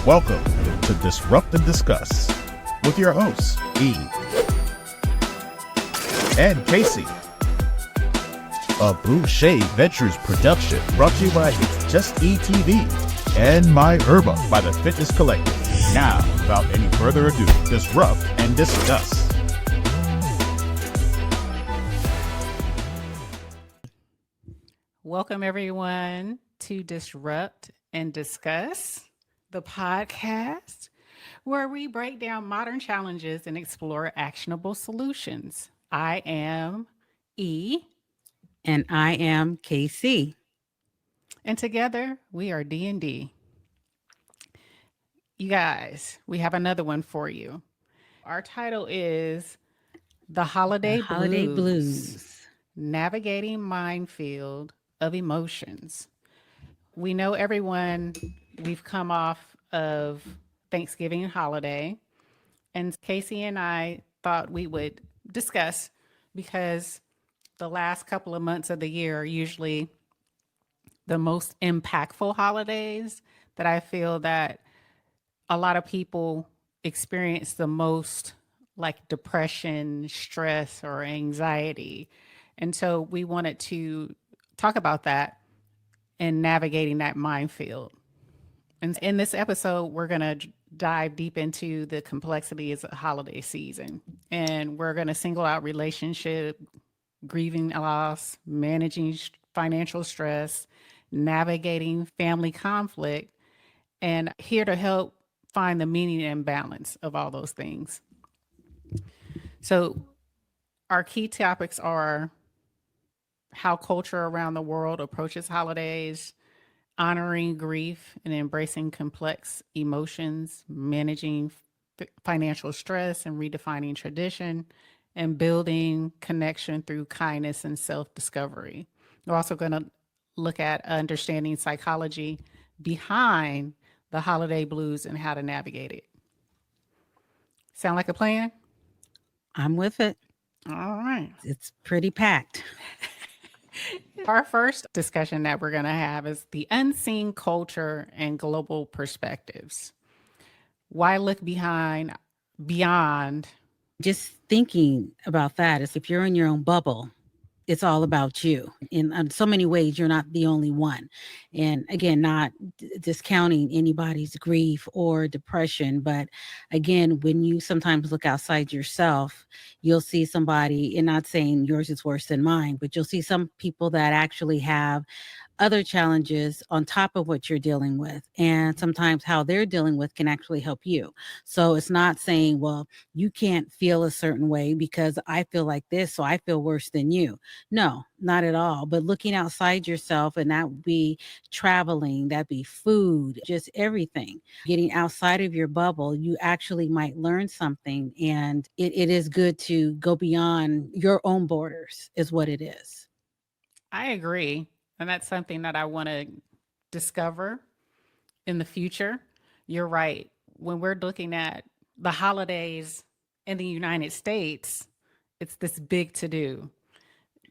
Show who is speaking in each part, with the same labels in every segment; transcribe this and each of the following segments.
Speaker 1: Welcome to Disrupt and Discuss with your hosts, E and KayCee. A Blue Shade Ventures production brought to you by It's Just ETV and My Herba by the Fitness Collective. Now, without any further ado, disrupt and discuss.
Speaker 2: Welcome, everyone, to Disrupt and Discuss, the podcast where we break down modern challenges and explore actionable solutions. I am E.
Speaker 3: And I am KayCee.
Speaker 2: And together we are D&D. You guys, we have another one for you. Our title is The Holiday Blues. Navigating Minefield of Emotions. We know everyone, we've come off of Thanksgiving holiday, and KayCee and I thought we would discuss, because the last couple of months of the year are usually the most impactful holidays that I feel that a lot of people experience the most, like depression, stress, or anxiety. And so we wanted to talk about that and navigating that minefield. And in this episode, we're going to dive deep into the complexities of the holiday season. And we're going to single out relationship, grieving loss, managing financial stress, navigating family conflict, and here to help find the meaning and balance of all those things. So our key topics are how culture around the world approaches holidays, honoring grief and embracing complex emotions, managing financial stress and redefining tradition, and building connection through kindness and self-discovery. We're also going to look at understanding psychology behind the holiday blues and how to navigate it. Sound like a plan?
Speaker 3: I'm with it.
Speaker 2: All right.
Speaker 3: It's pretty packed.
Speaker 2: Our first discussion that we're going to have is the unseen culture and global perspectives. Why look beyond?
Speaker 3: Just thinking about that is, if you're in your own bubble, it's all about you. In so many ways, you're not the only one. And again, not discounting anybody's grief or depression, but again, when you sometimes look outside yourself, you'll see somebody, and not saying yours is worse than mine, but you'll see some people that actually have other challenges on top of what you're dealing with. And sometimes how they're dealing with can actually help you. So it's not saying, well, you can't feel a certain way because I feel like this, so I feel worse than you. No, not at all. But looking outside yourself, and that would be traveling, that'd be food, just everything. Getting outside of your bubble, you actually might learn something. And it is good to go beyond your own borders, is what it is.
Speaker 2: I agree. And that's something that I want to discover in the future. You're right. When we're looking at the holidays in the United States, it's this big to do.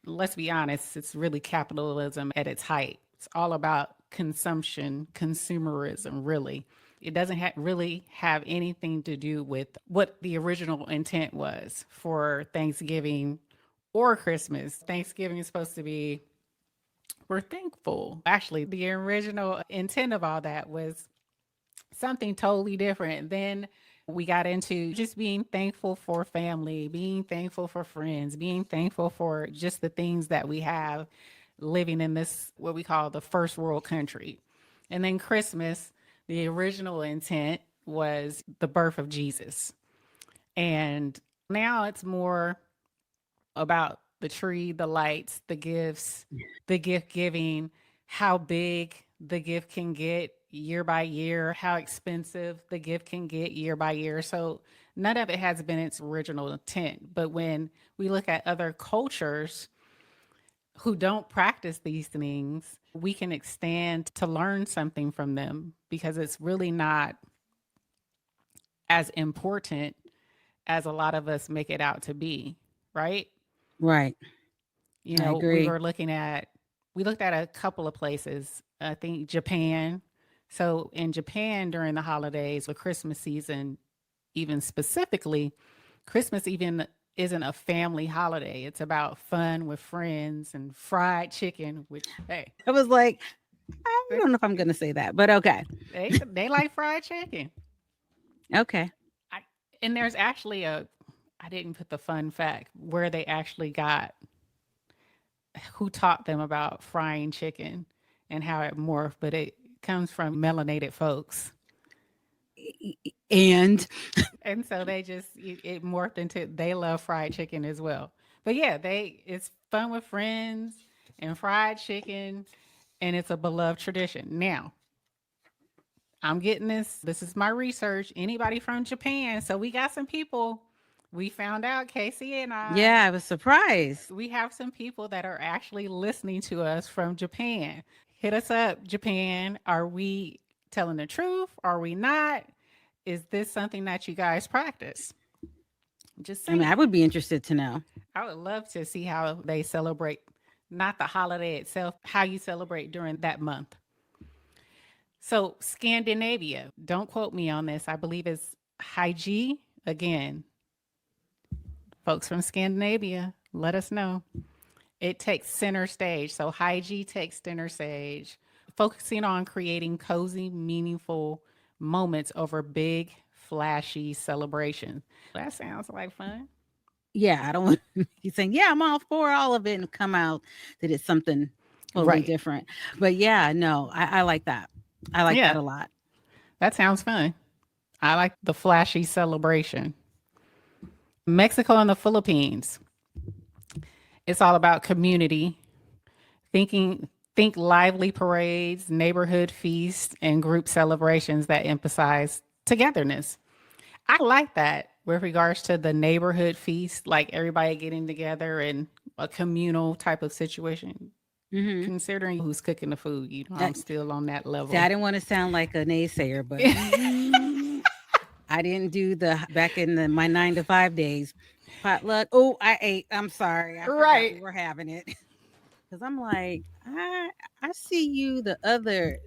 Speaker 2: Let's be honest, it's really capitalism at its height. It's all about consumption, consumerism, really. It doesn't really have anything to do with what the original intent was for Thanksgiving or Christmas. Thanksgiving is supposed to be, we're thankful. Actually, the original intent of all that was something totally different. Then we got into just being thankful for family, being thankful for friends, being thankful for just the things that we have living in this, what we call the first world country. And then Christmas, the original intent was the birth of Jesus. And now it's more about the tree, the lights, the gifts, the gift giving, how big the gift can get year by year, how expensive the gift can get year by year. So none of it has been its original intent. But when we look at other cultures who don't practice these things, we can extend to learn something from them, because it's really not as important as a lot of us make it out to be, right?
Speaker 3: Right.
Speaker 2: You
Speaker 3: I
Speaker 2: know,
Speaker 3: agree.
Speaker 2: we looked at a couple of places. I think Japan So in Japan during the holidays or Christmas season, even specifically, Christmas even isn't a family holiday. It's about fun with friends and fried chicken, which hey,
Speaker 3: I was like, I
Speaker 2: they
Speaker 3: don't know if I'm going to say that, but okay.
Speaker 2: they like fried chicken.
Speaker 3: Okay.
Speaker 2: I, and there's actually I didn't put the fun fact where they actually got who taught them about frying chicken and how it morphed, but it comes from melanated folks.
Speaker 3: And
Speaker 2: And so it morphed into they love fried chicken as well. But yeah, it's fun with friends and fried chicken, and it's a beloved tradition. Now, I'm getting this. This is my research. Anybody from Japan? So we got some people. We found out, KayCee and
Speaker 3: yeah,
Speaker 2: I,
Speaker 3: I was surprised.
Speaker 2: we have some people that are actually listening to us from Japan. Hit us up, Japan. Are we telling the truth? Are we not? Is this something that you guys practice? Just
Speaker 3: I mean, I
Speaker 2: saying.
Speaker 3: would be interested to know.
Speaker 2: I would love to see how they celebrate, not the holiday itself, how you celebrate during that month. So, Scandinavia, don't quote me on this. I believe it's Haiji. Again, folks from Scandinavia, let us know. It takes center stage. So, Haiji takes center stage, focusing on creating cozy, meaningful moments over big, flashy celebrations. That sounds like fun.
Speaker 3: Yeah, I don't want he's saying, yeah, I'm all for all of it and come out that it's something totally
Speaker 2: Right.
Speaker 3: different. But yeah, no, I like that. I like that
Speaker 2: Yeah,
Speaker 3: a lot.
Speaker 2: that sounds fun. I like the flashy celebration. Mexico and the Philippines. It's all about community. Think lively parades, neighborhood feasts, and group celebrations that emphasize togetherness. I like that with regards to the neighborhood feast, like everybody getting together in a communal type of situation.
Speaker 3: Hmm.
Speaker 2: Considering who's cooking the food, I'm still on that
Speaker 3: See, I
Speaker 2: level.
Speaker 3: didn't want to sound like a naysayer, but I didn't do the back in my 9 to 5 days potluck. Oh, I ate. I'm sorry. I forgot we
Speaker 2: Right.
Speaker 3: were having it. Because I'm like, I see you the other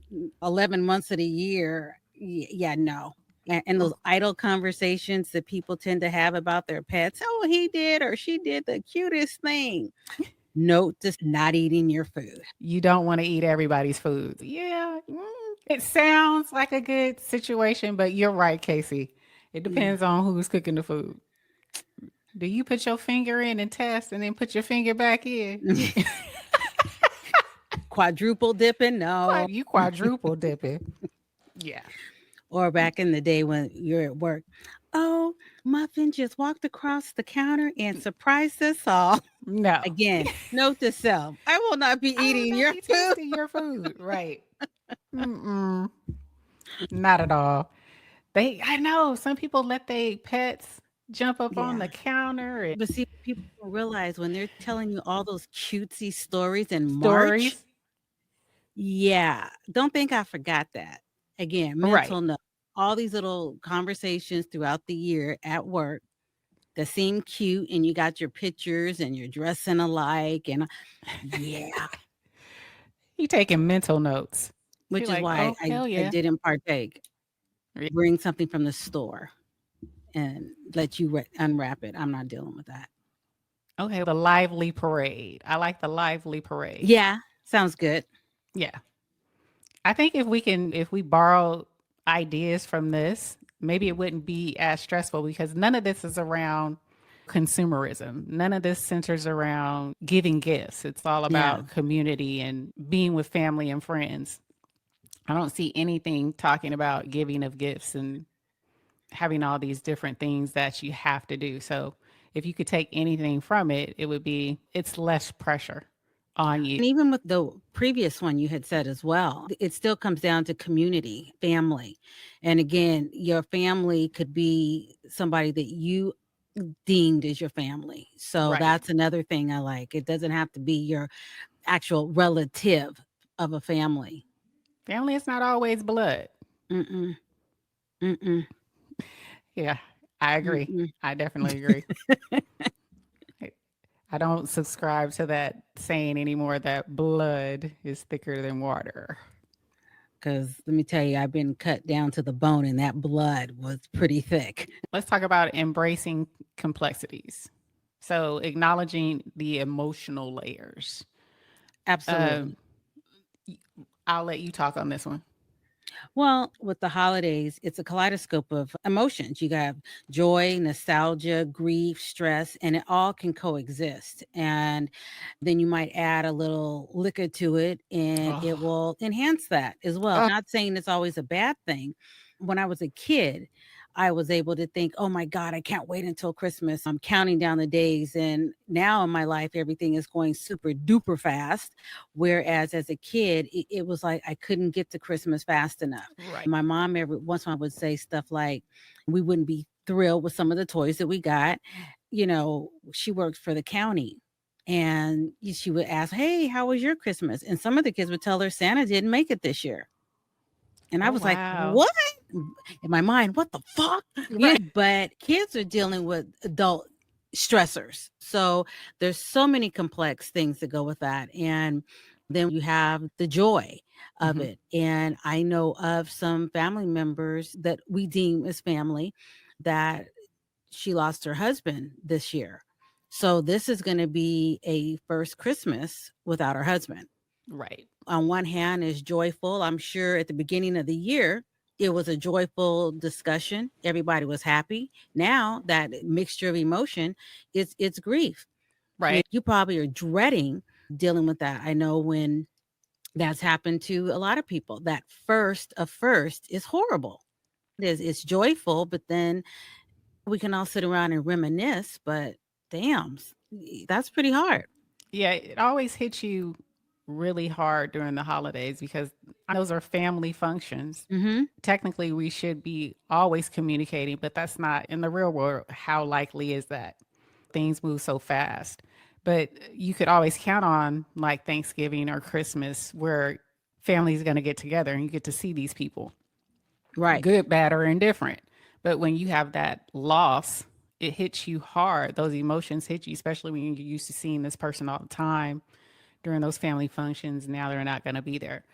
Speaker 3: 11 months of the year. Yeah, no. And those idle conversations that people tend to have about their pets. Oh, he did or she did the cutest thing. Note, just not eating your food.
Speaker 2: You don't want to eat everybody's food. Yeah, it sounds like a good situation, but you're right, KayCee. It
Speaker 3: Yeah.
Speaker 2: depends on who's cooking the food. Do you put your finger in and test and then put your finger back in?
Speaker 3: Quadruple dipping? No.
Speaker 2: You quadruple dipping. Yeah.
Speaker 3: Or back in the day when you're at work. Oh, Muffin just walked across the counter and surprised us all.
Speaker 2: No.
Speaker 3: Again, note to self, I will not be
Speaker 2: I will
Speaker 3: eating
Speaker 2: not
Speaker 3: your
Speaker 2: be
Speaker 3: food.
Speaker 2: tasting your food. Right. Mm-mm. Not at all. I know some people let their pets jump up on
Speaker 3: Yeah.
Speaker 2: the counter and
Speaker 3: But see, people don't realize when they're telling you all those cutesy stories in March,
Speaker 2: stories.
Speaker 3: yeah, don't think I forgot that. Again,
Speaker 2: Right.
Speaker 3: mental note. All these little conversations throughout the year at work that seem cute, and you got your pictures and you're dressing alike. And yeah,
Speaker 2: You taking mental notes. You're
Speaker 3: which is
Speaker 2: like,
Speaker 3: why
Speaker 2: oh,
Speaker 3: I,
Speaker 2: hell
Speaker 3: I
Speaker 2: yeah.
Speaker 3: didn't partake. Bring something from the store and let you unwrap it. I'm not dealing with that.
Speaker 2: Okay, the lively parade. I like the lively parade.
Speaker 3: Yeah, sounds good.
Speaker 2: Yeah. I think if we borrow ideas from this, maybe it wouldn't be as stressful because none of this is around consumerism. None of this centers around giving gifts. It's all
Speaker 3: Yeah.
Speaker 2: about community and being with family and friends. I don't see anything talking about giving of gifts and having all these different things that you have to do. So if you could take anything from it, it would be it's less pressure on you.
Speaker 3: And even with the previous one you had said as well, it still comes down to community, family. And again, your family could be somebody that you deemed as your family. So
Speaker 2: Right.
Speaker 3: that's another thing I like. It doesn't have to be your actual relative of a family.
Speaker 2: Family is not always blood.
Speaker 3: Mm-mm, mm-mm,
Speaker 2: Yeah, I agree.
Speaker 3: mm-mm.
Speaker 2: I definitely agree. I don't subscribe to that saying anymore that blood is thicker than water.
Speaker 3: because let me tell you, I've been cut down to the bone and that blood was pretty thick.
Speaker 2: Let's talk about embracing complexities. So, acknowledging the emotional layers.
Speaker 3: Absolutely.
Speaker 2: I'll let you talk on this one.
Speaker 3: Well, with the holidays, it's a kaleidoscope of emotions. You got joy, nostalgia, grief, stress, and it all can coexist. And then you might add a little liquor to it and it
Speaker 2: Oh,
Speaker 3: will enhance that as well.
Speaker 2: oh,
Speaker 3: Not saying it's always a bad thing. When I was a kid, I was able to think, oh my God, I can't wait until Christmas. I'm counting down the days. And now in my life, everything is going super duper fast. Whereas as a kid, it was like I couldn't get to Christmas fast enough.
Speaker 2: right,
Speaker 3: My mom every once in a while would say stuff like, we wouldn't be thrilled with some of the toys that we got. You know, she worked for the county. And she would ask, hey, how was your Christmas? And some of the kids would tell her Santa didn't make it this year. And I
Speaker 2: oh
Speaker 3: was like,
Speaker 2: wow,
Speaker 3: what? In my mind, what the fuck?
Speaker 2: right,
Speaker 3: But kids are dealing with adult stressors. So there's so many complex things that go with that. And then you have the joy of
Speaker 2: Mhm.
Speaker 3: it. And I know of some family members that we deem as family that she lost her husband this year. So this is going to be a first Christmas without her husband.
Speaker 2: Right,
Speaker 3: On one hand is joyful. I'm sure at the beginning of the year, it was a joyful discussion. Everybody was happy. Now that mixture of emotion, it's grief. And
Speaker 2: right.
Speaker 3: you probably are dreading dealing with that. I know when that's happened to a lot of people. That first is horrible. It's joyful, but then we can all sit around and reminisce, but damn, that's pretty hard.
Speaker 2: Yeah, it always hits you really hard during the holidays because those are family functions.
Speaker 3: Hmm.
Speaker 2: Technically, we should be always communicating, but that's not in the real world. How likely is that? Things move so fast. But you could always count on like Thanksgiving or Christmas where families going to get together and you get to see these people,
Speaker 3: Right.
Speaker 2: good, bad, or indifferent. But when you have that loss, it hits you hard. Those emotions hit you, especially when you're used to seeing this person all the time during those family functions. Now they're not going to be there.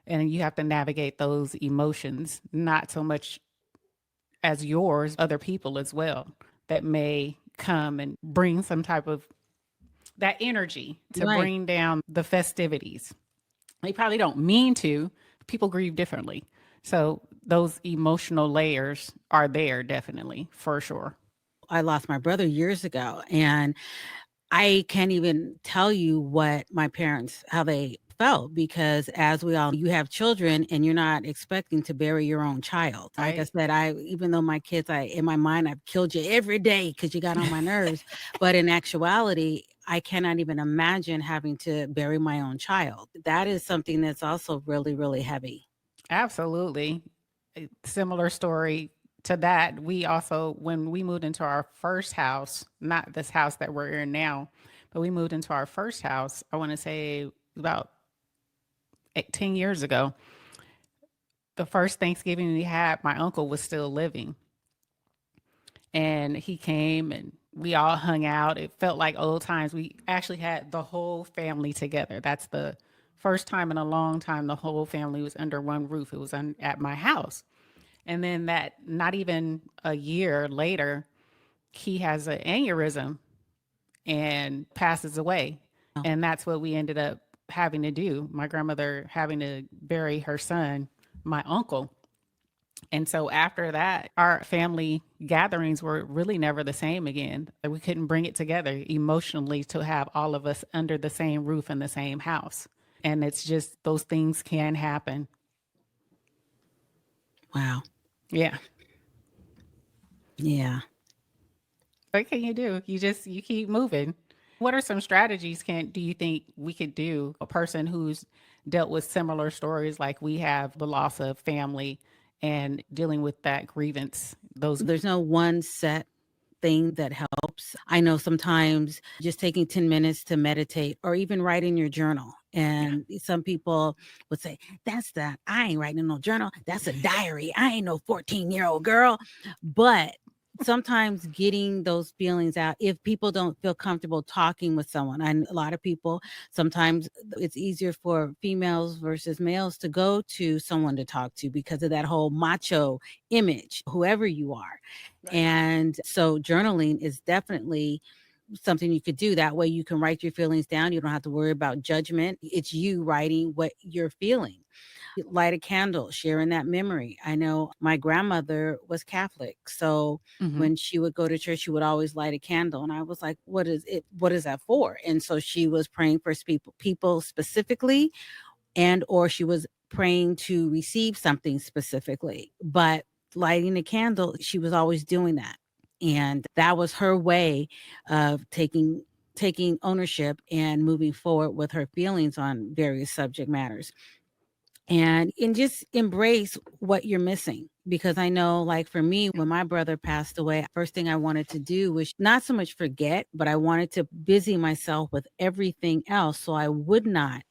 Speaker 2: And you have to navigate those emotions, not so much as yours, other people as well, that may come and bring some type of that energy to
Speaker 3: Right.
Speaker 2: bring down the festivities. They probably don't mean to. People grieve differently. So those emotional layers are there definitely, for sure.
Speaker 3: I lost my brother years ago, and I can't even tell you what my parents, how they felt, because as we all, you have children and you're not expecting to bury your own child. Like I
Speaker 2: Right?
Speaker 3: said, even though my kids, in my mind, I've killed you every day because you got on my nerves. But in actuality, I cannot even imagine having to bury my own child. That is something that's also really, really heavy.
Speaker 2: Absolutely. A similar story to that. We also, when we moved into our first house, not this house that we're in now, but we moved into our first house, I want to say about 10 years ago. The first Thanksgiving we had, my uncle was still living. And he came and we all hung out. It felt like old times. We actually had the whole family together. That's the first time in a long time the whole family was under one roof. It was at my house. And then that, not even a year later, he has an aneurysm and passes away.
Speaker 3: Oh,
Speaker 2: And that's what we ended up having to do. My grandmother having to bury her son, my uncle. And so after that, our family gatherings were really never the same again. We couldn't bring it together emotionally to have all of us under the same roof in the same house. And it's just those things can happen.
Speaker 3: wow.
Speaker 2: Yeah.
Speaker 3: Yeah.
Speaker 2: What can you do? You keep moving. What are some strategies can do you think we could do? A person who's dealt with similar stories like we have, the loss of family and dealing with that grievance, those
Speaker 3: There's no one set thing that helps. I know sometimes just taking 10 minutes to meditate or even write in your journal.
Speaker 2: yeah.
Speaker 3: And some people would say, I ain't writing in no journal. That's a diary. I ain't no 14-year-old girl. But sometimes getting those feelings out, if people don't feel comfortable talking with someone, and a lot of people, sometimes it's easier for females versus males to go to someone to talk to because of that whole macho image, whoever you are.
Speaker 2: Right.
Speaker 3: And so journaling is definitely something you could do. That way you can write your feelings down. You don't have to worry about judgment. It's you writing what you're feeling. Light a candle, sharing that memory. I know my grandmother was Catholic. So
Speaker 2: Mm-hmm.
Speaker 3: when she would go to church, she would always light a candle. And I was like, what is it? What is that for? And so she was praying for people specifically, and or she was praying to receive something specifically. But lighting a candle, she was always doing that. And that was her way of taking ownership and moving forward with her feelings on various subject matters. And just embrace what you're missing, because I know, like, for me, when my brother passed away, first thing I wanted to do was not so much forget, but I wanted to busy myself with everything else so I would not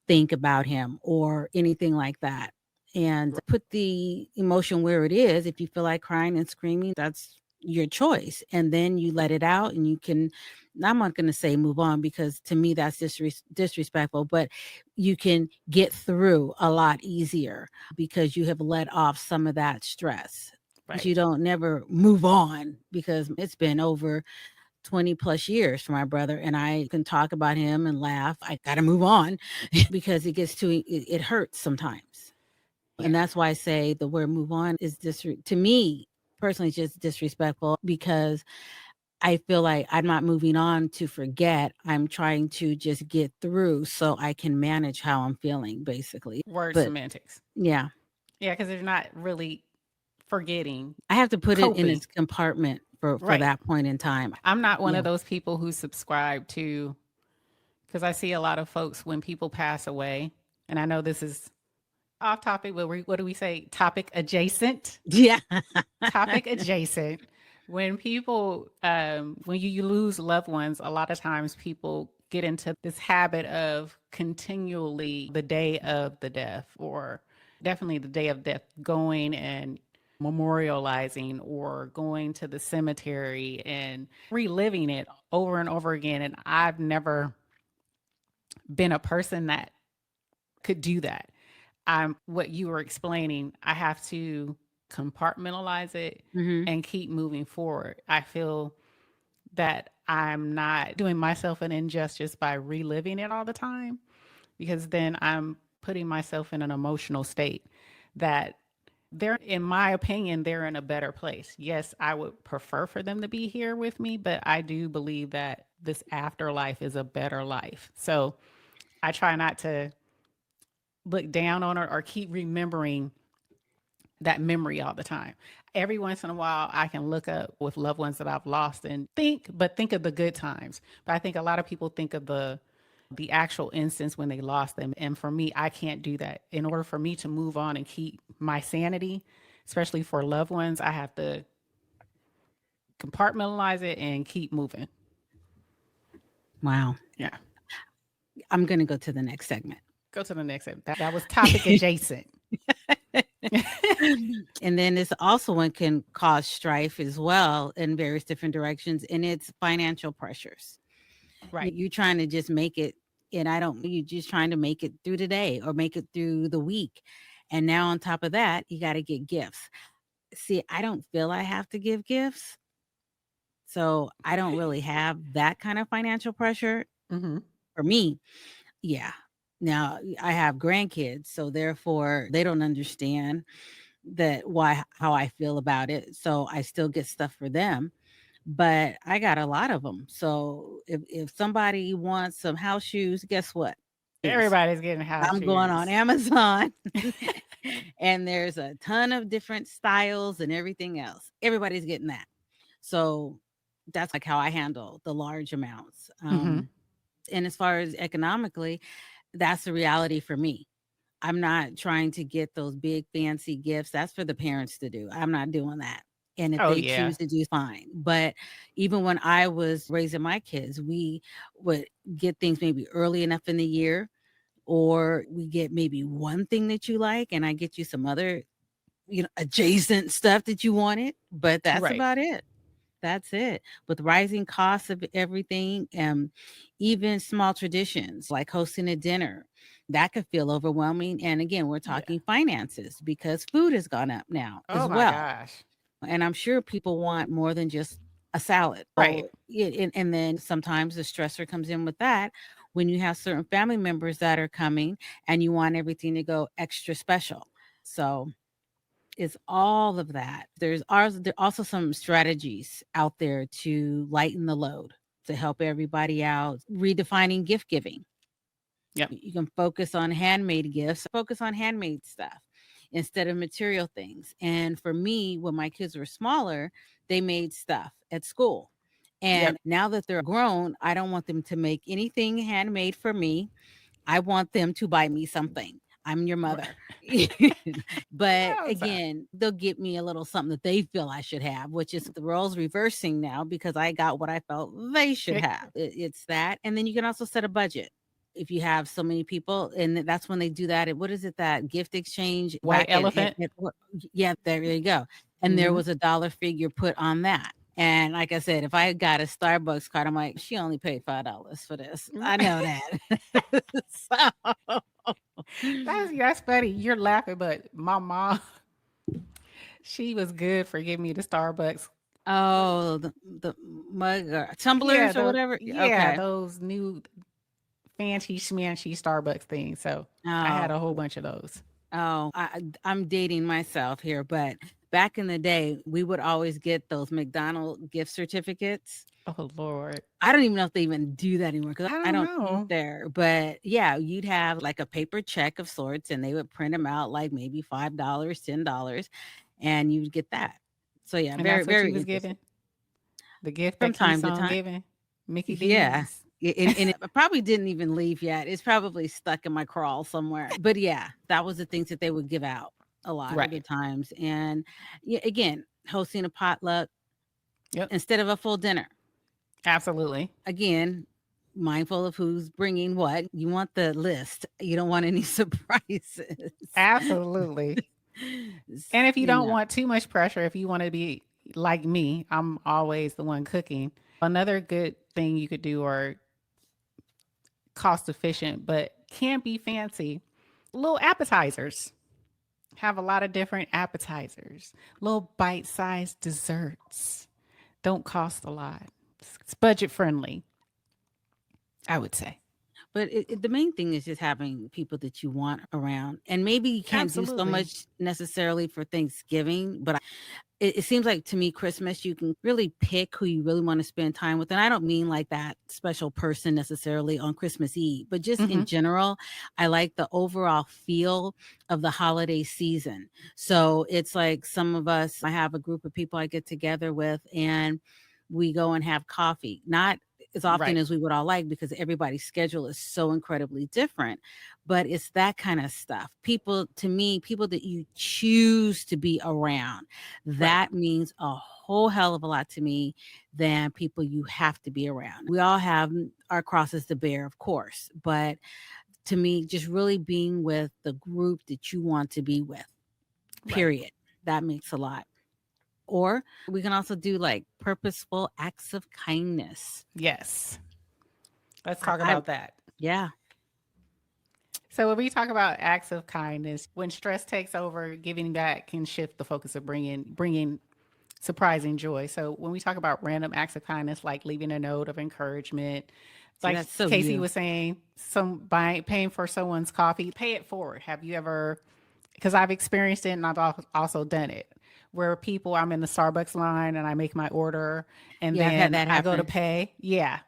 Speaker 3: think about him or anything like that, and put the emotion where it is. If you feel like crying and screaming, that's your choice, and then you let it out, and you can, I'm not going to say move on, because to me that's disrespectful, but you can get through a lot easier because you have let off some of that stress. But you
Speaker 2: Right.
Speaker 3: don't never move on, because it's been over 20 plus years for my brother, and I can talk about him and laugh. I got to move on because it gets it hurts sometimes.
Speaker 2: Yeah.
Speaker 3: And that's why I say the word move on is to me personally, just disrespectful, because I feel like I'm not moving on to forget. I'm trying to just get through so I can manage how I'm feeling, basically.
Speaker 2: Word
Speaker 3: But
Speaker 2: semantics.
Speaker 3: yeah,
Speaker 2: Yeah, because they're not really forgetting,
Speaker 3: I have to put it in
Speaker 2: coping.
Speaker 3: its compartment for
Speaker 2: Right.
Speaker 3: that point in time.
Speaker 2: I'm not one
Speaker 3: Yeah.
Speaker 2: of those people who subscribe to, because I see a lot of folks when people pass away, and I know this is off topic, but what do we say? Topic adjacent.
Speaker 3: Yeah.
Speaker 2: Topic adjacent. When people, when you lose loved ones, a lot of times people get into this habit of continually the day of the death, or definitely the day of death, going and memorializing or going to the cemetery and reliving it over and over again. And I've never been a person that could do that. I'm what you were explaining. I have to compartmentalize it
Speaker 3: Hmm.
Speaker 2: and keep moving forward. I feel that I'm not doing myself an injustice by reliving it all the time, because then I'm putting myself in an emotional state that they're, in my opinion, they're in a better place. Yes, I would prefer for them to be here with me, but I do believe that this afterlife is a better life. So I try not to look down on it or keep remembering that memory all the time. Every once in a while, I can look up with loved ones that I've lost and think of the good times. But I think a lot of people think of the actual instance when they lost them. And for me, I can't do that. In order for me to move on and keep my sanity, especially for loved ones, I have to compartmentalize it and keep moving.
Speaker 3: Wow.
Speaker 2: Yeah.
Speaker 3: I'm going to go to the next segment.
Speaker 2: Go to the next one. That was topic adjacent.
Speaker 3: And then this also one can cause strife as well in various different directions, and it's financial pressures.
Speaker 2: Right.
Speaker 3: You trying to just make it, and you just trying to make it through the day or make it through the week. And now on top of that, you got to get gifts. See, I don't feel I have to give gifts. So I don't really have that kind of financial pressure
Speaker 2: Mm-hmm.
Speaker 3: for me. Yeah. Now I have grandkids, so therefore they don't understand how I feel about it. So I still get stuff for them, but I got a lot of them. So if somebody wants some house shoes, guess what?
Speaker 2: Everybody's getting house
Speaker 3: I'm going on
Speaker 2: shoes.
Speaker 3: Amazon and there's a ton of different styles and everything else. Everybody's getting that. So that's like how I handle the large amounts.
Speaker 2: Mm-hmm.
Speaker 3: And as far as economically, that's the reality for me. I'm not trying to get those big fancy gifts. That's for the parents to do. I'm not doing that. And if
Speaker 2: Oh
Speaker 3: they
Speaker 2: yeah.
Speaker 3: choose to do, fine. But even when I was raising my kids, we would get things maybe early enough in the year, or we get maybe one thing that you like, and I get you some other, adjacent stuff that you wanted. But that's
Speaker 2: Right.
Speaker 3: about it. That's it. With rising costs of everything, even small traditions like hosting a dinner, that could feel overwhelming. And again, we're
Speaker 2: Yeah.
Speaker 3: talking finances because food has gone up now
Speaker 2: Oh
Speaker 3: as
Speaker 2: my
Speaker 3: well.
Speaker 2: gosh.
Speaker 3: And I'm sure people want more than just a salad.
Speaker 2: Right.
Speaker 3: And then sometimes the stressor comes in with that when you have certain family members that are coming and you want everything to go extra special. So it's all of that. There are also some strategies out there to lighten the load, to help everybody out. Redefining gift giving.
Speaker 2: Yep.
Speaker 3: You can focus on handmade gifts, focus on handmade stuff instead of material things. And for me, when my kids were smaller, they made stuff at school.
Speaker 2: Yep.
Speaker 3: And now that they're grown, I don't want them to make anything handmade for me. I want them to buy me something. I'm your
Speaker 2: Right.
Speaker 3: mother. But
Speaker 2: Yeah, so-
Speaker 3: again, they'll get me a little something that they feel I should have, which is the roles reversing now because I got what I felt they should have. It's that. And then you can also set a budget. If you have so many people, and that's when they do that. What is it, that gift exchange
Speaker 2: White
Speaker 3: back
Speaker 2: elephant.
Speaker 3: yeah, there you go. And there was a dollar figure put on that. And like I said, if I got a Starbucks card, I'm like, she only paid $5 for this. I know that. So
Speaker 2: That's funny. You're laughing, but my mom, she was good for giving me the Starbucks.
Speaker 3: oh, the mug or
Speaker 2: Yeah,
Speaker 3: tumblers or whatever. Okay.
Speaker 2: those new fancy schmancy Starbucks things. So I had
Speaker 3: Oh,
Speaker 2: a whole bunch of those.
Speaker 3: I'm dating myself here, but back in the day, we would always get those McDonald's gift certificates.
Speaker 2: Oh Lord.
Speaker 3: I don't even know if they even do that anymore because
Speaker 2: I
Speaker 3: I
Speaker 2: don't
Speaker 3: don't eat
Speaker 2: know.
Speaker 3: there. But yeah, you'd have like a paper check of sorts, and they would print them out like maybe $5, $10, and you'd get that. So yeah,
Speaker 2: And
Speaker 3: very,
Speaker 2: that's what you
Speaker 3: very
Speaker 2: was
Speaker 3: interesting.
Speaker 2: giving? The gift
Speaker 3: From
Speaker 2: that keeps
Speaker 3: time to
Speaker 2: on
Speaker 3: time.
Speaker 2: giving? Mickey
Speaker 3: Yeah.
Speaker 2: D's.
Speaker 3: And it probably didn't even leave yet. It's probably stuck in my crawl somewhere. But yeah, that was the things that they would give out a lot of the
Speaker 2: Right.
Speaker 3: times. And yeah, again, hosting a potluck
Speaker 2: Yep.
Speaker 3: instead of a full dinner.
Speaker 2: Absolutely.
Speaker 3: Again, mindful of who's bringing what. You want the list. You don't want any surprises.
Speaker 2: Absolutely. And if you
Speaker 3: You
Speaker 2: don't
Speaker 3: know.
Speaker 2: want too much pressure, if you want to be like me, I'm always the one cooking. Another good thing you could do, or cost efficient, but can be fancy, little appetizers. Have a lot of different appetizers, little bite sized desserts. Don't cost a lot. It's budget friendly, I would say.
Speaker 3: But the main thing is just having people that you want around. And maybe you can't do so
Speaker 2: Absolutely.
Speaker 3: much necessarily for Thanksgiving, but it seems like to me, Christmas, you can really pick who you really want to spend time with. And I don't mean like that special person necessarily on Christmas Eve, but just
Speaker 2: Hmm.
Speaker 3: in general, I like the overall feel of the holiday season. So it's like some of us, I have a group of people I get together with, and we go and have coffee, not as often
Speaker 2: Right.
Speaker 3: as we would all like because everybody's schedule is so incredibly different, but it's that kind of stuff. People, to me, people that you choose to be around,
Speaker 2: Right.
Speaker 3: that means a whole hell of a lot to me than people you have to be around. We all have our crosses to bear, of course, but to me, just really being with the group that you want to be with,
Speaker 2: Right.
Speaker 3: period, that makes a lot. Or we can also do like purposeful acts of kindness.
Speaker 2: Yes. Let's
Speaker 3: I,
Speaker 2: talk
Speaker 3: I
Speaker 2: about that.
Speaker 3: yeah,
Speaker 2: So when we talk about acts of kindness, when stress takes over, giving back can shift the focus of bringing surprising joy. So when we talk about random acts of kindness, like leaving a note of encouragement,
Speaker 3: see,
Speaker 2: like
Speaker 3: that's so
Speaker 2: KayCee
Speaker 3: you.
Speaker 2: was saying, paying for someone's coffee, pay it forward. Have you ever? Because I've experienced it and also done it. Where people, I'm in the Starbucks line and I make my order, and
Speaker 3: Yeah, I've had
Speaker 2: then
Speaker 3: that
Speaker 2: I go to
Speaker 3: happen.
Speaker 2: pay. Yeah,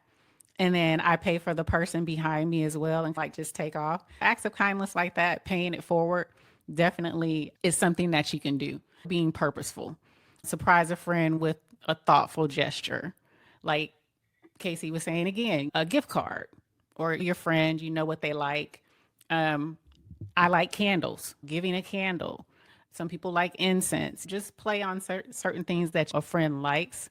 Speaker 2: and then I pay for the person behind me as well and like just take off. Acts of kindness like that, paying it forward, definitely is something that you can do. Being purposeful. Surprise a friend with a thoughtful gesture. Like KayCee was saying again, a gift card or your friend, you know what they like. Um, I like candles, giving a candle. Some people like incense. Just play on certain things that a friend likes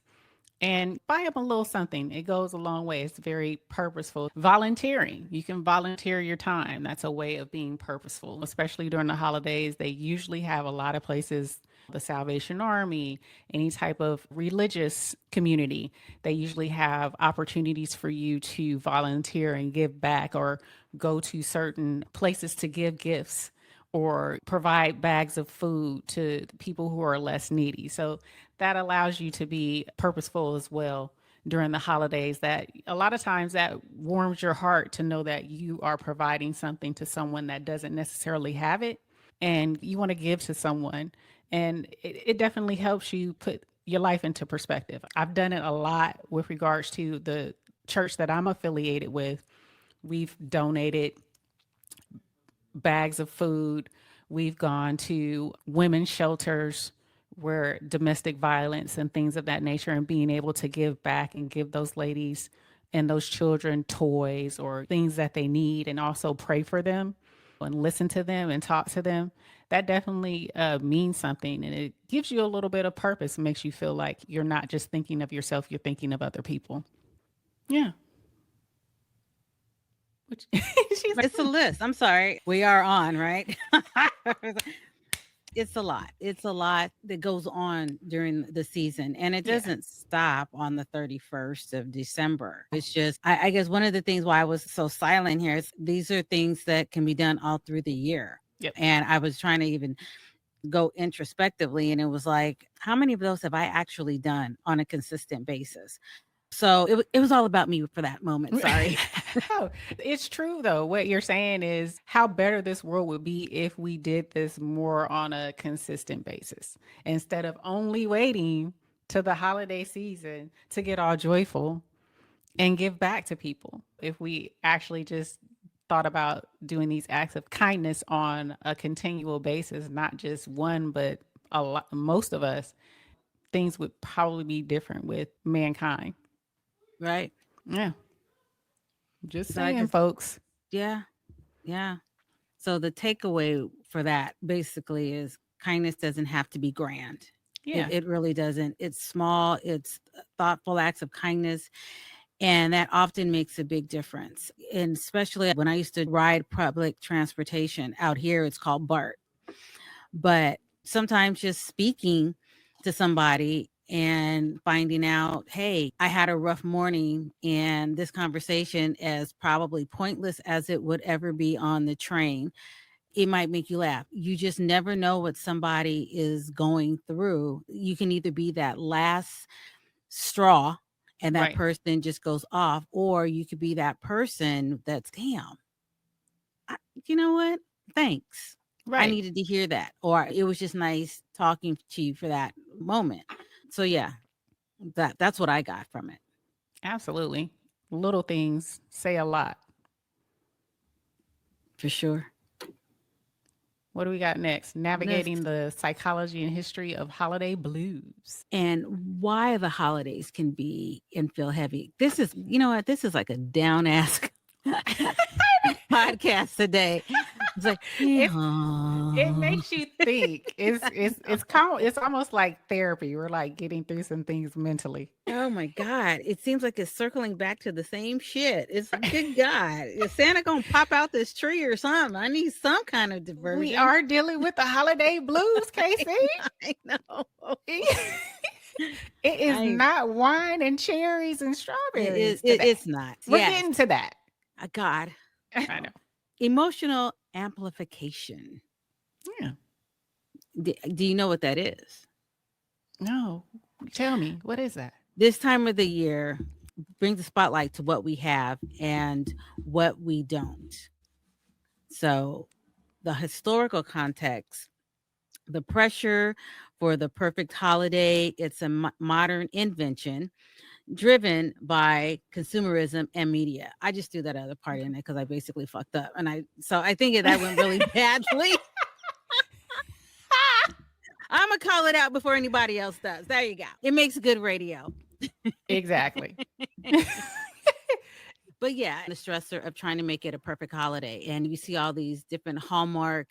Speaker 2: and buy them a little something. It goes a long way. It's very purposeful. Volunteering. You can volunteer your time. That's a way of being purposeful, especially during the holidays. They usually have a lot of places the Salvation Army, any type of religious community. They usually have opportunities for you to volunteer and give back, or go to certain places to give gifts or provide bags of food to people who are less needy. So that allows you to be purposeful as well during the holidays. That a lot of times that warms your heart to know that you are providing something to someone that doesn't necessarily have it, and you want to give to someone. And it definitely helps you put your life into perspective. I've done it a lot with regards to the church that I'm affiliated with. We've donated bags of food. We've gone to women's shelters where domestic violence and things of that nature, and being able to give back and give those ladies and those children toys or things that they need, and also pray for them and listen to them and talk to them. That definitely means something, and it gives you a little bit of purpose. It makes you feel like you're not just thinking of yourself, you're thinking of other people. Yeah. Which
Speaker 3: It's a list. I'm sorry. We are on, right? It's a lot. It's a lot that goes on during the season, and it doesn't stop on the 31st of December. It's just, I guess one of the things why I was so silent here is these are things that can be done all through the year.
Speaker 2: Yep.
Speaker 3: And I was trying to even go introspectively, and it was like, how many of those have I actually done on a consistent basis? So it was all about me for that moment. Sorry.
Speaker 2: Oh, it's true though. What you're saying is how better this world would be if we did this more on a consistent basis, instead of only waiting to the holiday season to get all joyful and give back to people. If we actually just thought about doing these acts of kindness on a continual basis, not just one, but a lot, most of us, things would probably be different with mankind.
Speaker 3: Right.
Speaker 2: Yeah. Just
Speaker 3: So I
Speaker 2: saying,
Speaker 3: just,
Speaker 2: folks.
Speaker 3: yeah. Yeah. So the takeaway for that basically is kindness doesn't have to be grand.
Speaker 2: Yeah.
Speaker 3: It really doesn't. It's small, it's thoughtful acts of kindness. And that often makes a big difference. And especially when I used to ride public transportation out here, it's called BART. But sometimes just speaking to somebody and finding out, hey, I had a rough morning, and this conversation, as probably pointless as it would ever be on the train, it might make you laugh. You just never know what somebody is going through. You can either be that last straw and that
Speaker 2: Right.
Speaker 3: person just goes off, or you could be that person that's, damn, you know what? Thanks. I
Speaker 2: Right.
Speaker 3: needed to hear that. Or it was just nice talking to you for that moment. So yeah, that's what I got from it.
Speaker 2: Absolutely. Little things say a lot.
Speaker 3: For sure.
Speaker 2: What do we got next? Navigating the psychology and history of holiday blues.
Speaker 3: And why the holidays can be and feel heavy. This is, you know what? This is like a down ass podcast today. It's like,
Speaker 2: It makes you think. It's almost like therapy. We're like getting through some things mentally.
Speaker 3: oh my God. It seems like it's circling back to the same shit. It's good God. Is Santa gonna pop out this tree or something? I need some kind of diversion.
Speaker 2: We are dealing with the holiday blues, KayCee.
Speaker 3: I know.
Speaker 2: It is not wine and cherries and strawberries.
Speaker 3: It's not.
Speaker 2: We're getting to that.
Speaker 3: God.
Speaker 2: I know.
Speaker 3: Emotional amplification.
Speaker 2: Yeah.
Speaker 3: Do you know what that is?
Speaker 2: No. Tell me, what is that?
Speaker 3: This time of the year brings the spotlight to what we have and what we don't. So the historical context, the pressure for the perfect holiday, it's a modern invention driven by consumerism and media. I just threw that other part in there because I basically fucked up. And I think that went really badly. I'm going to call it out before anybody else does. There you go. It makes good radio.
Speaker 2: Exactly.
Speaker 3: But yeah, the stressor of trying to make it a perfect holiday. And you see all these different Hallmark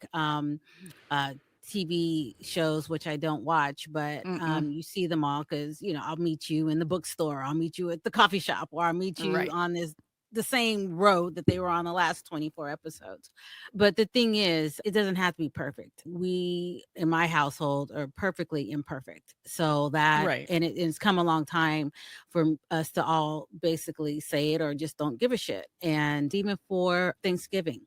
Speaker 3: TV shows, which I don't watch, but you see them all because, I'll meet you in the bookstore, I'll meet you at the coffee shop, or I'll meet you on this the same road that they were on the last 24 episodes. But the thing is, it doesn't have to be perfect. We, in my household, are perfectly imperfect. So that,
Speaker 2: Right.
Speaker 3: and it's come a long time for us to all basically say it or just don't give a shit. And even for Thanksgiving,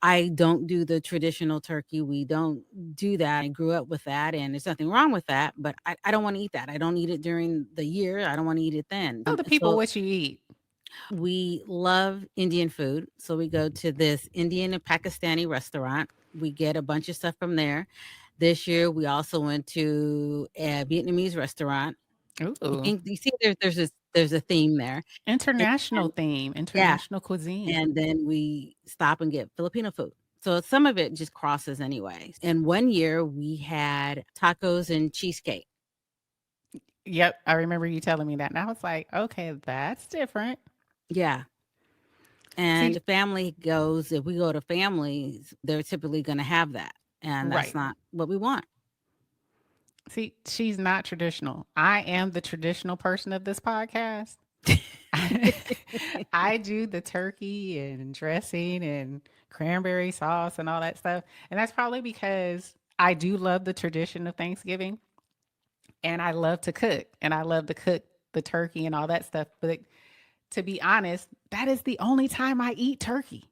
Speaker 3: I don't do the traditional turkey. We don't do that. I grew up with that, and there's nothing wrong with that, but I don't want to eat that. I don't eat it during the year. I don't want to eat it then.
Speaker 2: Tell the people what you eat.
Speaker 3: We love Indian food. So we go to this Indian and Pakistani restaurant. We get a bunch of stuff from there. This year, we also went to a Vietnamese restaurant.
Speaker 2: Ooh.
Speaker 3: You see, there's a theme there.
Speaker 2: International theme,
Speaker 3: Yeah.
Speaker 2: international cuisine.
Speaker 3: And then we stop and get Filipino food. So some of it just crosses anyway. And one year we had tacos and cheesecake.
Speaker 2: Yep, I remember you telling me that. And I was like, okay, that's different.
Speaker 3: Yeah. And
Speaker 2: See,
Speaker 3: the family goes, if we go to families, they're typically going to have that. And that's
Speaker 2: right.
Speaker 3: not what we want.
Speaker 2: See, she's not traditional. I am the traditional person of this podcast. I do the turkey and dressing and cranberry sauce and all that stuff. And that's probably because I do love the tradition of Thanksgiving and I love to cook and I love to cook the turkey and all that stuff. But to be honest, that is the only time I eat turkey.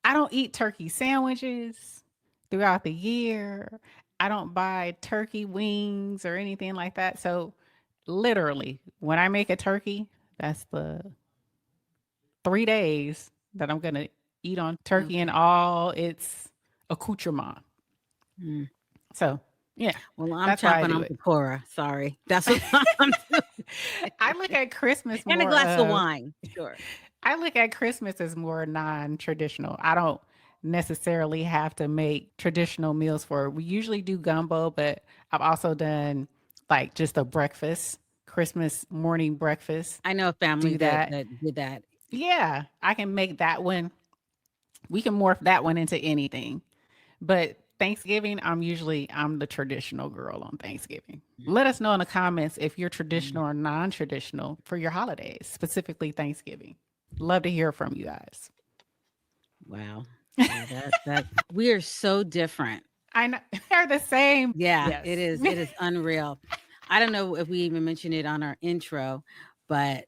Speaker 2: I don't eat turkey sandwiches throughout the year. I don't buy turkey wings or anything like that. So literally, when I make a turkey, that's the 3 days that I'm gonna eat on turkey and all its accoutrement.
Speaker 3: Mm.
Speaker 2: So yeah,
Speaker 3: Well, I'm
Speaker 2: that's why I
Speaker 3: chopping
Speaker 2: do
Speaker 3: on
Speaker 2: it.
Speaker 3: Pecora. Sorry. That's what I'm doing.
Speaker 2: I look at Christmas
Speaker 3: And a
Speaker 2: more
Speaker 3: glass of
Speaker 2: of
Speaker 3: wine. Sure.
Speaker 2: I look at Christmas as more non-traditional. I don't necessarily have to make traditional meals for it. We usually do gumbo, but I've also done like just a breakfast, Christmas morning breakfast.
Speaker 3: I know a family
Speaker 2: Do
Speaker 3: that
Speaker 2: that.
Speaker 3: did that.
Speaker 2: Yeah, I can make that one. We can morph that one into anything. But Thanksgiving, I'm the traditional girl on Thanksgiving. Let us know in the comments if you're traditional or non-traditional for your holidays, specifically Thanksgiving. Love to hear from you guys.
Speaker 3: Wow. Yeah, that we are so different.
Speaker 2: I know they're the same.
Speaker 3: Yeah,
Speaker 2: Yes.
Speaker 3: it is. It is unreal. I don't know if we even mentioned it on our intro, but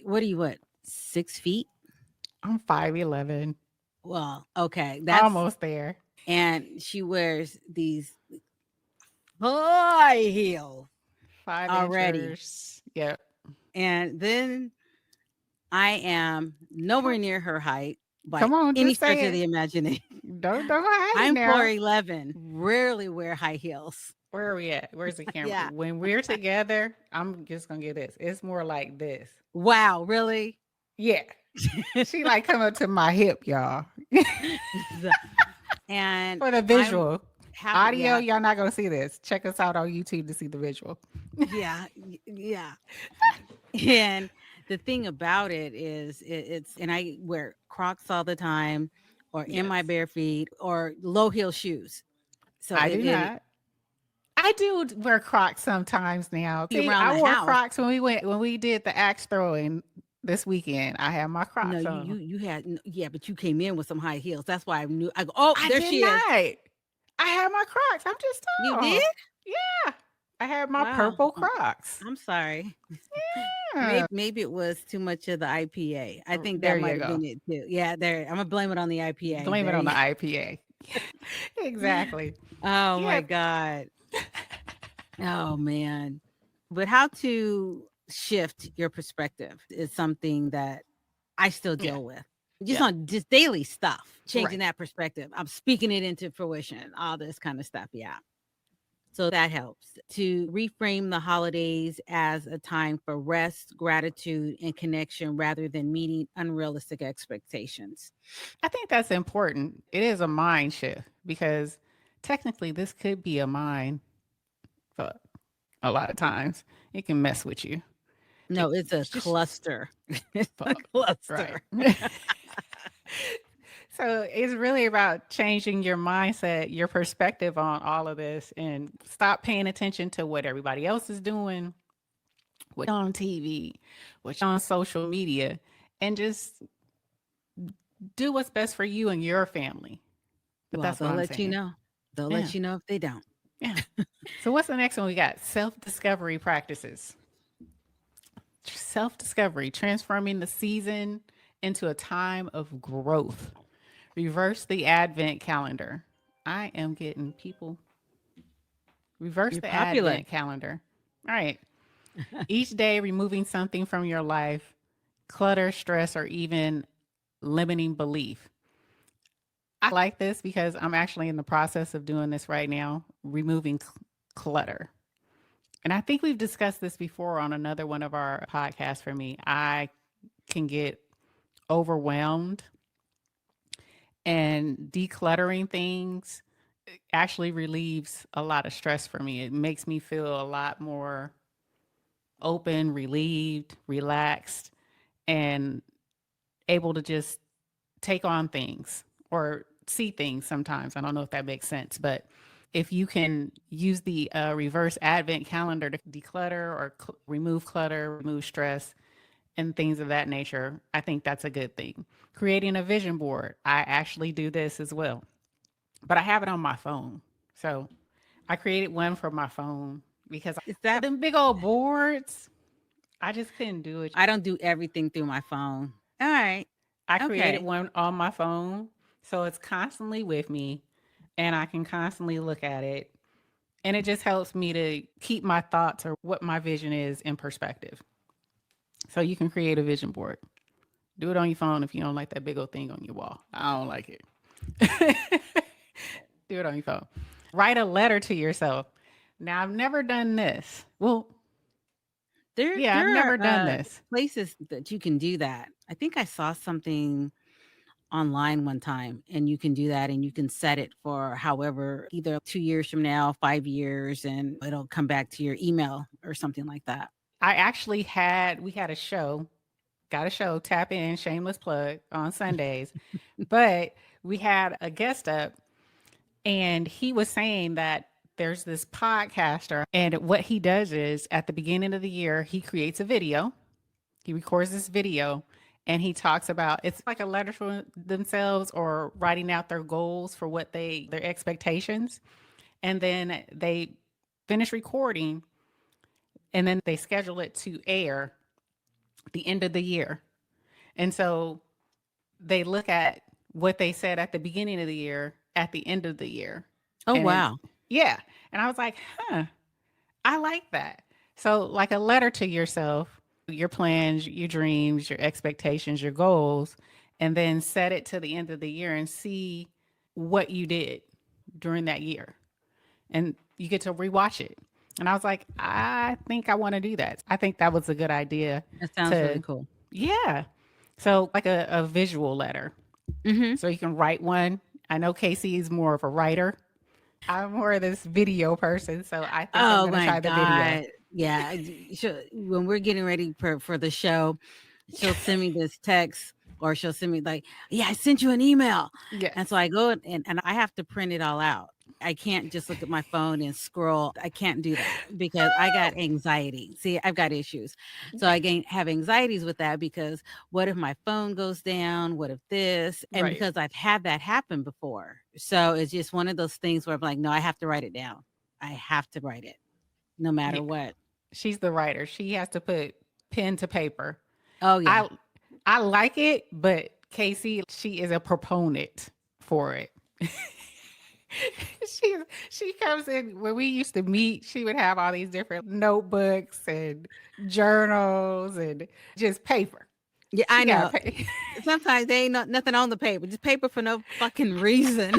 Speaker 3: what 6 feet?
Speaker 2: I'm 5'11".
Speaker 3: Well, okay. That's
Speaker 2: Almost there.
Speaker 3: and she wears these high heel
Speaker 2: 5
Speaker 3: already.
Speaker 2: inchers. Yep.
Speaker 3: And then I am nowhere near her height by
Speaker 2: Come on,
Speaker 3: any
Speaker 2: just
Speaker 3: stretch
Speaker 2: say
Speaker 3: of the
Speaker 2: it.
Speaker 3: imagination.
Speaker 2: Don't hide it
Speaker 3: I'm
Speaker 2: now.
Speaker 3: 4'11". Rarely wear high heels.
Speaker 2: Where are we at? Where's the camera?
Speaker 3: Yeah.
Speaker 2: When we're together, I'm just gonna get this. It's more like this.
Speaker 3: Wow, really?
Speaker 2: Yeah. She like come up to my hip, y'all.
Speaker 3: And
Speaker 2: For the visual. Audio,
Speaker 3: yeah,
Speaker 2: y'all not gonna see this. Check us out on YouTube to see the visual.
Speaker 3: yeah. And the thing about it is it's and I wear Crocs all the time or in my
Speaker 2: Yes.
Speaker 3: bare feet or low heel shoes. So
Speaker 2: I do not. I do wear Crocs sometimes now. See,
Speaker 3: around
Speaker 2: I
Speaker 3: the
Speaker 2: wore
Speaker 3: house.
Speaker 2: Crocs when we did the axe throwing this weekend. I had my Crocs
Speaker 3: No,
Speaker 2: on.
Speaker 3: you had but you came in with some high heels. That's why I knew. I go, oh,
Speaker 2: I
Speaker 3: there
Speaker 2: did
Speaker 3: she
Speaker 2: not.
Speaker 3: is.
Speaker 2: I had my Crocs. I'm just
Speaker 3: You
Speaker 2: tall.
Speaker 3: did?
Speaker 2: Yeah. I had my
Speaker 3: Wow.
Speaker 2: purple Crocs.
Speaker 3: I'm sorry.
Speaker 2: Yeah.
Speaker 3: Maybe it was too much of the IPA. I think
Speaker 2: There
Speaker 3: that
Speaker 2: you
Speaker 3: might have
Speaker 2: go.
Speaker 3: been it too. Yeah, there. I'm gonna blame it on the IPA.
Speaker 2: Blame it
Speaker 3: There
Speaker 2: on
Speaker 3: you
Speaker 2: the IPA. Exactly.
Speaker 3: Oh my
Speaker 2: Yeah.
Speaker 3: God. Oh man. But how to shift your perspective is something that I still
Speaker 2: Yeah.
Speaker 3: deal with. Just
Speaker 2: Yeah.
Speaker 3: on just daily stuff, changing
Speaker 2: Right.
Speaker 3: that perspective. I'm speaking it into fruition, all this kind of stuff. Yeah. So that helps to reframe the holidays as a time for rest, gratitude, and connection rather than meeting unrealistic expectations.
Speaker 2: I think that's important. It is a mind shift because technically this could be a mind fuck a lot of times. It can mess with you.
Speaker 3: No, it's a
Speaker 2: Just
Speaker 3: cluster. It's a
Speaker 2: fuck.
Speaker 3: cluster.
Speaker 2: Right. So it's really about changing your mindset, your perspective on all of this, and stop paying attention to what everybody else is doing, what's on TV, what's on social media, and just do what's best for you and your family. But
Speaker 3: Well,
Speaker 2: that's what
Speaker 3: they'll
Speaker 2: I'm
Speaker 3: let you
Speaker 2: saying.
Speaker 3: know. They'll
Speaker 2: Yeah.
Speaker 3: let you know if they don't.
Speaker 2: Yeah. So what's the next one we got? Self-discovery practices. Self-discovery, transforming the season into a time of growth. Reverse the advent calendar. I am getting people. Reverse
Speaker 3: You're
Speaker 2: the
Speaker 3: popular.
Speaker 2: advent calendar. All right. Each day, removing something from your life, clutter, stress, or even limiting belief. I like this because I'm actually in the process of doing this right now, removing clutter. And I think we've discussed this before on another one of our podcasts for me. I can get overwhelmed, and decluttering things actually relieves a lot of stress for me. It makes me feel a lot more open, relieved, relaxed, and able to just take on things or see things sometimes. I don't know if that makes sense, but if you can use the reverse advent calendar to declutter or remove clutter, remove stress, and things of that nature, I think that's a good thing. Creating a vision board. I actually do this as well, but I have it on my phone. So I created one for my phone because
Speaker 3: Is that
Speaker 2: them big old boards, I just couldn't do it.
Speaker 3: I don't do everything through my phone. All right.
Speaker 2: I created
Speaker 3: Okay.
Speaker 2: one on my phone, so it's constantly with me and I can constantly look at it. And it just helps me to keep my thoughts or what my vision is in perspective. So you can create a vision board. Do it on your phone if you don't like that big old thing on your wall. I don't like it. Do it on your phone. Write a letter to yourself. Now, I've never done this. Well, yeah, I've
Speaker 3: There are
Speaker 2: never done this.
Speaker 3: places that you can do that. I think I saw something online one time, and you can do that, and you can set it for however, either 2 years from now, 5 years, and it'll come back to your email or something like that.
Speaker 2: We had a show, got a show, tap in, shameless plug on Sundays, but we had a guest up and he was saying that there's this podcaster, and what he does is at the beginning of the year, he creates a video. He records this video and he talks about it's like a letter for themselves or writing out their goals for their expectations. And then they finish recording and then they schedule it to air the end of the year. And so they look at what they said at the beginning of the year at the end of the year.
Speaker 3: Oh,
Speaker 2: And
Speaker 3: wow.
Speaker 2: yeah. And I was like, I like that. So, like a letter to yourself, your plans, your dreams, your expectations, your goals, and then set it to the end of the year and see what you did during that year. And you get to rewatch it. And I was like, I think I want to do that. I think that was a good idea
Speaker 3: That sounds really
Speaker 2: to,
Speaker 3: cool.
Speaker 2: yeah. So, like a visual letter.
Speaker 3: Mm-hmm.
Speaker 2: So you can write one. I know KayCee is more of a writer. I'm more of this video person, so I think I'm
Speaker 3: Oh
Speaker 2: going to
Speaker 3: my
Speaker 2: try the video.
Speaker 3: God. Yeah. When we're getting ready for the show, she'll send me this text, or she'll send me like, yeah, I sent you an email.
Speaker 2: Yes.
Speaker 3: And so I go and I have to print it all out. I can't just look at my phone and scroll. I can't do that because I got anxiety. See, I've got issues. So have anxieties with that because what if my phone goes down? What if this? And
Speaker 2: Right.
Speaker 3: because I've had that happen before. So it's just one of those things where I'm like, no, I have to write it down. I have to write it no matter
Speaker 2: Yeah.
Speaker 3: what.
Speaker 2: She's the writer. She has to put pen to paper.
Speaker 3: Oh, yeah.
Speaker 2: I like it, but KayCee, she is a proponent for it. she comes in when we used to meet, she would have all these different notebooks and journals and just paper.
Speaker 3: Yeah,
Speaker 2: She
Speaker 3: I know.
Speaker 2: got paper.
Speaker 3: Sometimes there ain't nothing on the paper, just paper for no fucking reason.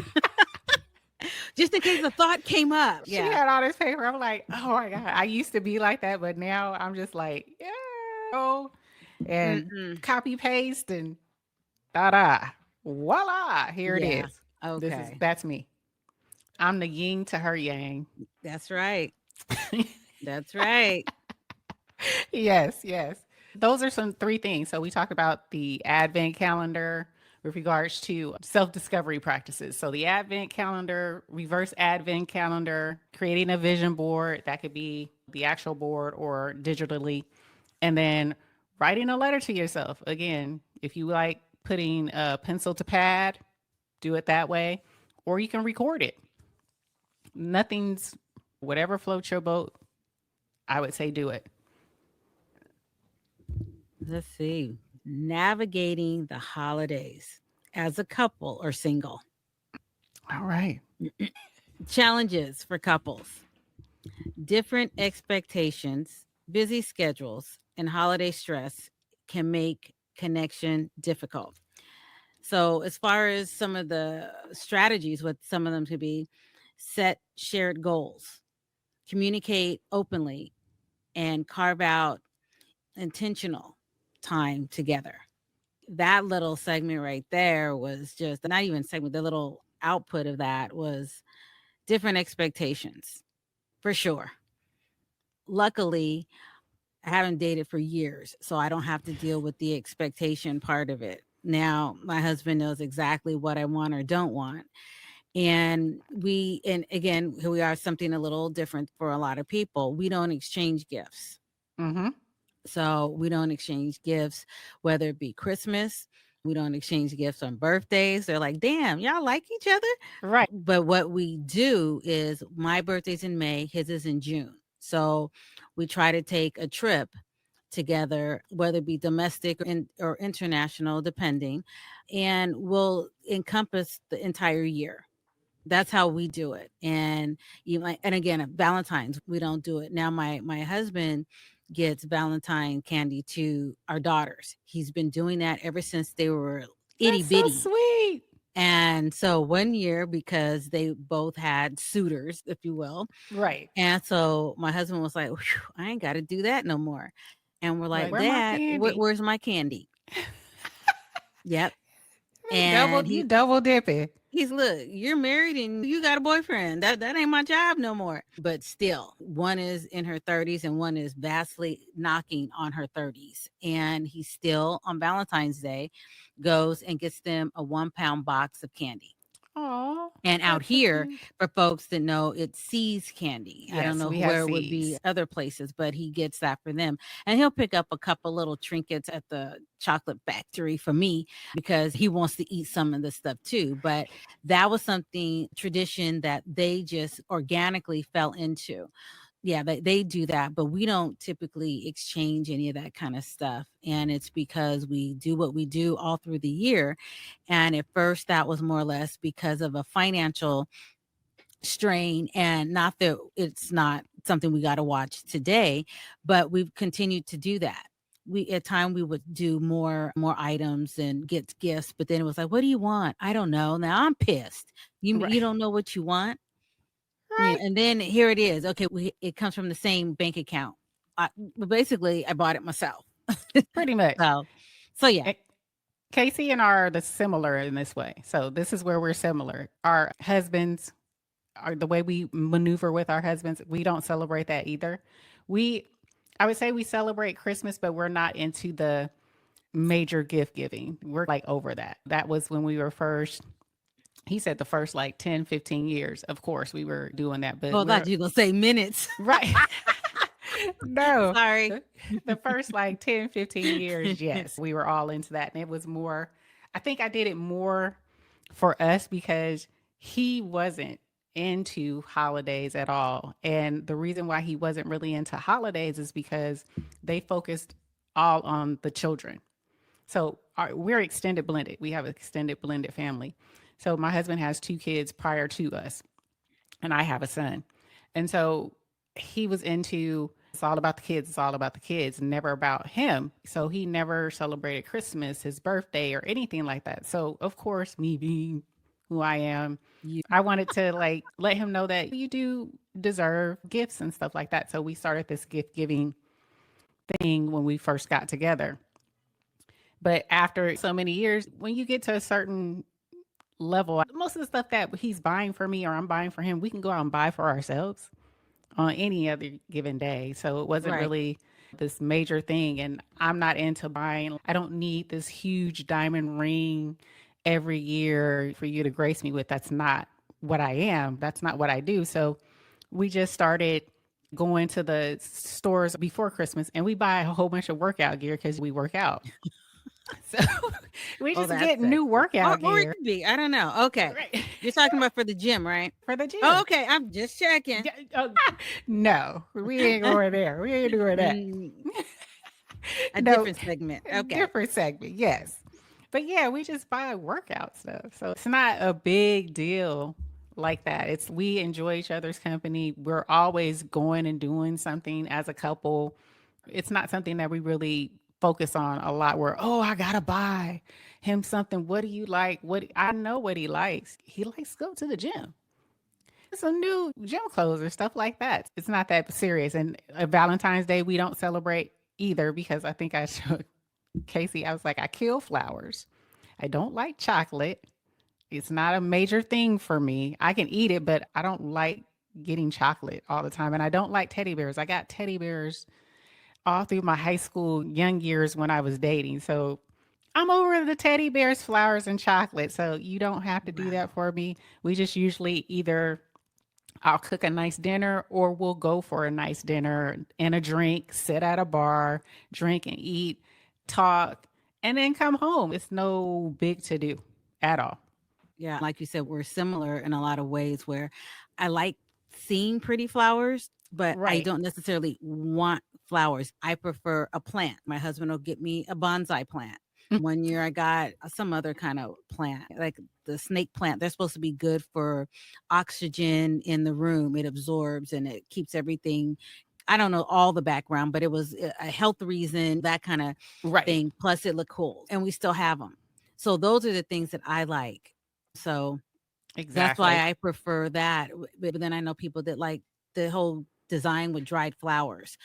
Speaker 3: Just in case a thought came up.
Speaker 2: She
Speaker 3: Yeah.
Speaker 2: had all this paper. I'm like, oh my God. I used to be like that, but now I'm just like, yeah. Oh, and
Speaker 3: Mm-mm.
Speaker 2: copy paste and da voila. Here it
Speaker 3: Yeah.
Speaker 2: is.
Speaker 3: Okay.
Speaker 2: That's me. I'm the yin to her yang.
Speaker 3: That's right. That's right.
Speaker 2: Yes, yes. Those are some three things. So we talked about the advent calendar with regards to self-discovery practices. So the advent calendar, reverse advent calendar, creating a vision board, that could be the actual board or digitally, and then writing a letter to yourself. Again, If you like putting a pencil to pad, do it that way, or you can record it. Nothing's whatever floats your boat. I would say do it.
Speaker 3: Let's see. Navigating the holidays as a couple or single.
Speaker 2: All right.
Speaker 3: Challenges for couples. Different expectations, busy schedules, and holiday stress can make connection difficult. So, as far as some of the strategies, what some of them could be, set shared goals, communicate openly, and carve out intentional time together. That little segment right there was just not even segment, the little output of that was different expectations for sure. Luckily, I haven't dated for years, so I don't have to deal with the expectation part of it. Now, my husband knows exactly what I want or don't want. And again, here we are, something a little different for a lot of people. We don't exchange gifts.
Speaker 2: Mm-hmm.
Speaker 3: So we don't exchange gifts, whether it be Christmas. We don't exchange gifts on birthdays. They're like, damn, y'all like each other.
Speaker 2: Right.
Speaker 3: But what we do is my birthday's in May, his is in June. So we try to take a trip together, whether it be domestic or international, depending, and we'll encompass the entire year. That's how we do it. And and again, at Valentine's, we don't do it. Now my husband gets Valentine candy to our daughters. He's been doing that ever since they were itty
Speaker 2: That's
Speaker 3: bitty.
Speaker 2: so sweet.
Speaker 3: And so one year, because they both had suitors, if you will.
Speaker 2: Right.
Speaker 3: And so my husband was like, I ain't got to do that no more. And we're like,
Speaker 2: Where my
Speaker 3: Dad,
Speaker 2: candy?
Speaker 3: where's my candy? Yep.
Speaker 2: You double dipping.
Speaker 3: He's, look, you're married and you got a boyfriend. That ain't my job no more. But still, one is in her 30s and one is vastly knocking on her 30s. And he still, on Valentine's Day, goes and gets them a 1-pound box of candy.
Speaker 2: Oh.
Speaker 3: And out here, for folks that know, it's C's candy. I don't
Speaker 2: Yes,
Speaker 3: know
Speaker 2: we have
Speaker 3: where it would be
Speaker 2: C's.
Speaker 3: other places, but he gets that for them. And he'll pick up a couple little trinkets at the chocolate factory for me because he wants to eat some of the stuff too. But that was something, tradition that they just organically fell into. Yeah, they do that, but we don't typically exchange any of that kind of stuff. And it's because we do what we do all through the year. And at first, that was more or less because of a financial strain, and not that it's not something we got to watch today, but we've continued to do that. At time we would do more items and get gifts, but then it was like, what do you want? I don't know. Now I'm pissed. You don't know what you want?
Speaker 2: Right.
Speaker 3: And then here it is. Okay, it comes from the same bank account. But basically, I bought it myself.
Speaker 2: Pretty much.
Speaker 3: So yeah.
Speaker 2: KayCee and I are similar in this way. So this is where we're similar. Our husbands are the way we maneuver with our husbands. We don't celebrate that either. I would say we celebrate Christmas, but we're not into the major gift giving. We're like over that. That was when we were first. He said the first like 10, 15 years. Of course, we were doing that. But
Speaker 3: I thought you were going to say minutes.
Speaker 2: Right. No.
Speaker 3: Sorry.
Speaker 2: The first like 10, 15 years, yes, we were all into that. And it was more, I think I did it more for us because he wasn't into holidays at all. And the reason why he wasn't really into holidays is because they focused all on the children. So we're extended blended. We have an extended blended family. So my husband has 2 kids prior to us, and I have a son. And so he was into, it's all about the kids. It's all about the kids, never about him. So he never celebrated Christmas, his birthday, or anything like that. So of course, me being who I am, I wanted to like let him know that you do deserve gifts and stuff like that. So we started this gift giving thing when we first got together. But after so many years, when you get to a certain level, most of the stuff that he's buying for me or I'm buying for him, we can go out and buy for ourselves on any other given day. So it wasn't really this major thing. And I'm not into buying, I don't need this huge diamond ring every year for you to grace me with. That's not what I am. That's not what I do. So we just started going to the stores before Christmas and we buy a whole bunch of workout gear because we work out. So we
Speaker 3: Oh,
Speaker 2: just
Speaker 3: that's
Speaker 2: get new
Speaker 3: sexy.
Speaker 2: workout
Speaker 3: Or it
Speaker 2: gear.
Speaker 3: could be. I don't know. Okay.
Speaker 2: Right.
Speaker 3: You're talking about for the gym, right?
Speaker 2: For the
Speaker 3: Oh,
Speaker 2: gym.
Speaker 3: okay. I'm just checking.
Speaker 2: Yeah, no, we ain't going there. We ain't doing that.
Speaker 3: Mm, a
Speaker 2: No,
Speaker 3: different segment. Okay.
Speaker 2: different segment, yes. But yeah, we just buy workout stuff. So it's not a big deal like that. It's we enjoy each other's company. We're always going and doing something as a couple. It's not something that we really focus on a lot where, oh, I gotta buy him something. What do you like? What I know what he likes. He likes to go to the gym. Some new gym clothes or stuff like that. It's not that serious. And Valentine's Day, we don't celebrate either because I think I showed KayCee, I was like, I kill flowers. I don't like chocolate. It's not a major thing for me. I can eat it, but I don't like getting chocolate all the time. And I don't like teddy bears. I got teddy bears all through my high school young years when I was dating. So I'm over the teddy bears, flowers, and chocolate. So you don't have to do
Speaker 3: Wow.
Speaker 2: that for me. We just usually either I'll cook a nice dinner or we'll go for a nice dinner and a drink, sit at a bar, drink and eat, talk, and then come home. It's no big to do at all.
Speaker 3: Yeah. Like you said, we're similar in a lot of ways where I like seeing pretty flowers, but I
Speaker 2: Right.
Speaker 3: don't necessarily want flowers. I prefer a plant. My husband will get me a bonsai plant. One year I got some other kind of plant, like the snake plant. They're supposed to be good for oxygen in the room. It absorbs and it keeps everything. I don't know all the background, but it was a health reason, that kind of
Speaker 2: Right.
Speaker 3: thing. Plus, it looked cool, and we still have them. So those are the things that I like. So that's
Speaker 2: Exactly.
Speaker 3: why I prefer that. But then I know people that like the whole design with dried flowers.